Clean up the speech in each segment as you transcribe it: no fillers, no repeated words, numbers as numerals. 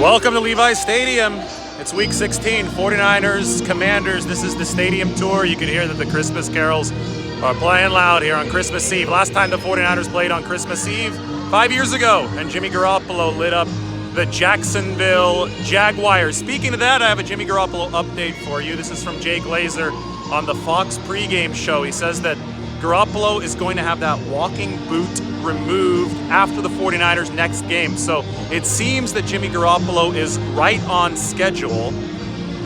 Welcome to Levi Stadium. It's week 16, 49ers, Commanders. This is the stadium tour. You can hear that the Christmas carols are playing loud here on Christmas Eve. Last time the 49ers played on Christmas Eve, 5 years ago, and Jimmy Garoppolo lit up the Jacksonville Jaguars. Speaking of that, I have a Jimmy Garoppolo update for you. This is from Jay Glazer on the Fox pregame show. He says that Garoppolo is going to have that walking boot removed after the 49ers' next game. So it seems that Jimmy Garoppolo is right on schedule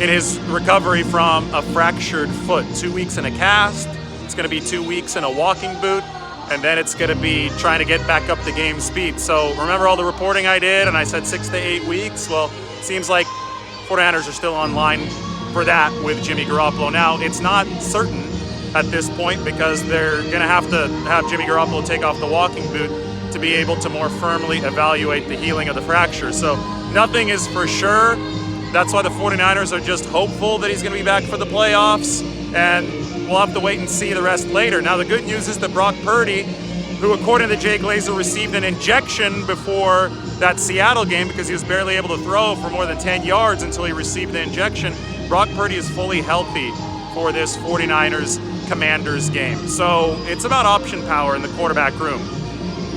in his recovery from a fractured foot. 2 weeks in a cast, it's going to be 2 weeks in a walking boot, and then it's going to be trying to get back up to game speed. So remember all the reporting I did, and I said 6 to 8 weeks? Well, it seems like 49ers are still online for that with Jimmy Garoppolo. Now, it's not certain at this point because they're going to have Jimmy Garoppolo take off the walking boot to be able to more firmly evaluate the healing of the fracture. So nothing is for sure. That's why the 49ers are just hopeful that he's going to be back for the playoffs, and we'll have to wait and see the rest later. Now, the good news is that Brock Purdy, who according to Jay Glazer received an injection before that Seattle game because he was barely able to throw for more than 10 yards until he received the injection, Brock Purdy is fully healthy for this 49ers Commanders game. So it's about option power in the quarterback room.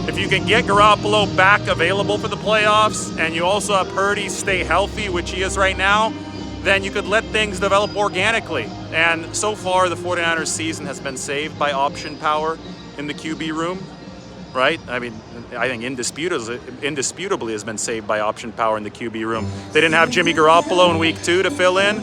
If you can get Garoppolo back available for the playoffs and you also have Purdy stay healthy, which he is right now, then you could let things develop organically. And so far, the 49ers season has been saved by option power in the QB room, right? I mean, I think indisputably has been saved by option power in the QB room. If they didn't have Jimmy Garoppolo in week 2 to fill in,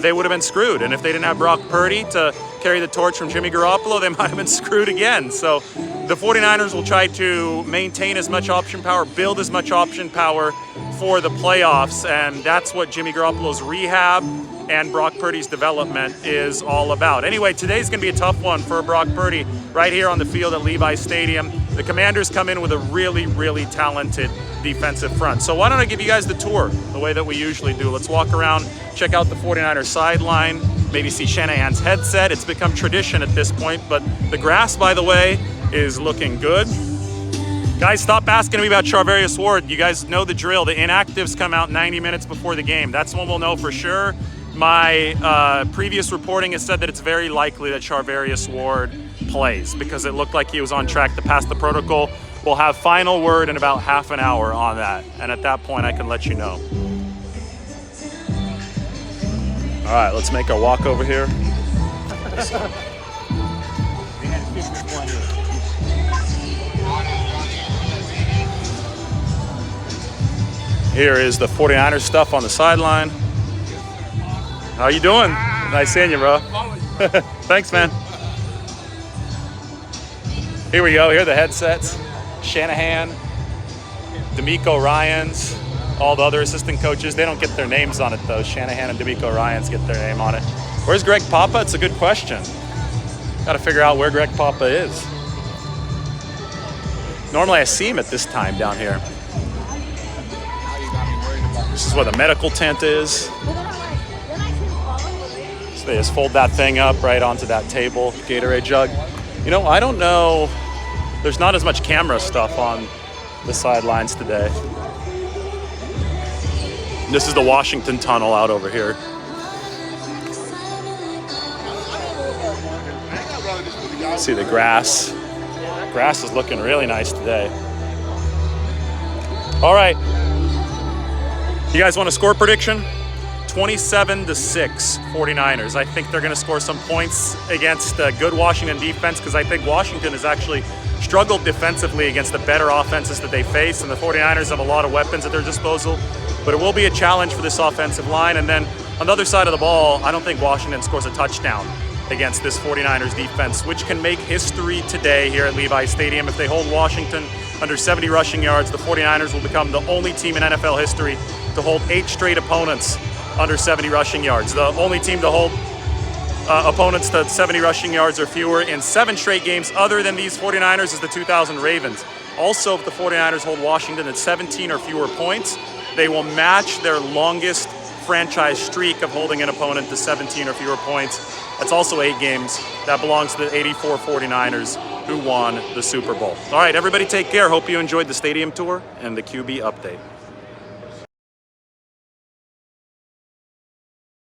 they would have been screwed. And if they didn't have Brock Purdy to carry the torch from Jimmy Garoppolo, they might have been screwed again. So the 49ers will try to maintain as much option power, build as much option power for the playoffs. And that's what Jimmy Garoppolo's rehab and Brock Purdy's development is all about. Anyway, today's going to be a tough one for Brock Purdy right here on the field at Levi Stadium. The Commanders come in with a really, really talented defensive front. So why don't I give you guys the tour the way that we usually do. Let's walk around, check out the 49ers sideline, maybe see Shanahan's headset. It's become tradition at this point, but the grass, by the way, is looking good. Guys, stop asking me about Charvarius Ward. You guys know the drill. The inactives come out 90 minutes before the game. That's when we'll know for sure. My previous reporting has said that it's very likely that Charvarius Ward plays because it looked like he was on track to pass the protocol. We'll have final word in about half an hour on that, and at that point I can let you know. All right, let's make our walk over here. Here is the 49ers stuff on the sideline. How you doing? Nice seeing you, bro. Thanks, man. Here we go. Here are the headsets. Shanahan, D'Amico Ryans, all the other assistant coaches. They don't get their names on it, though. Shanahan and D'Amico Ryans get their name on it. Where's Greg Papa? It's a good question. Got to figure out where Greg Papa is. Normally I see him at this time down here. This is where the medical tent is. So they just fold that thing up right onto that table, Gatorade jug. You know, I don't know. There's not as much camera stuff on the sidelines today. This is the Washington tunnel out over here. See the grass. Grass is looking really nice today. All right. You guys want a score prediction? 27-6 49ers. I think they're going to score some points against a good Washington defense because I think Washington has actually struggled defensively against the better offenses that they face, and the 49ers have a lot of weapons at their disposal. But it will be a challenge for this offensive line. And then on the other side of the ball, I don't think Washington scores a touchdown against this 49ers defense, which can make history today here at Levi Stadium. If they hold Washington under 70 rushing yards, the 49ers will become the only team in NFL history to hold 8 straight opponents under 70 rushing yards. The only team to hold opponents to 70 rushing yards or fewer in 7 straight games other than these 49ers is the 2000 Ravens. Also, if the 49ers hold Washington at 17 or fewer points, they will match their longest franchise streak of holding an opponent to 17 or fewer points. That's also 8 games. That belongs to the 84 49ers who won the Super Bowl. All right, everybody take care. Hope you enjoyed the stadium tour and the QB update.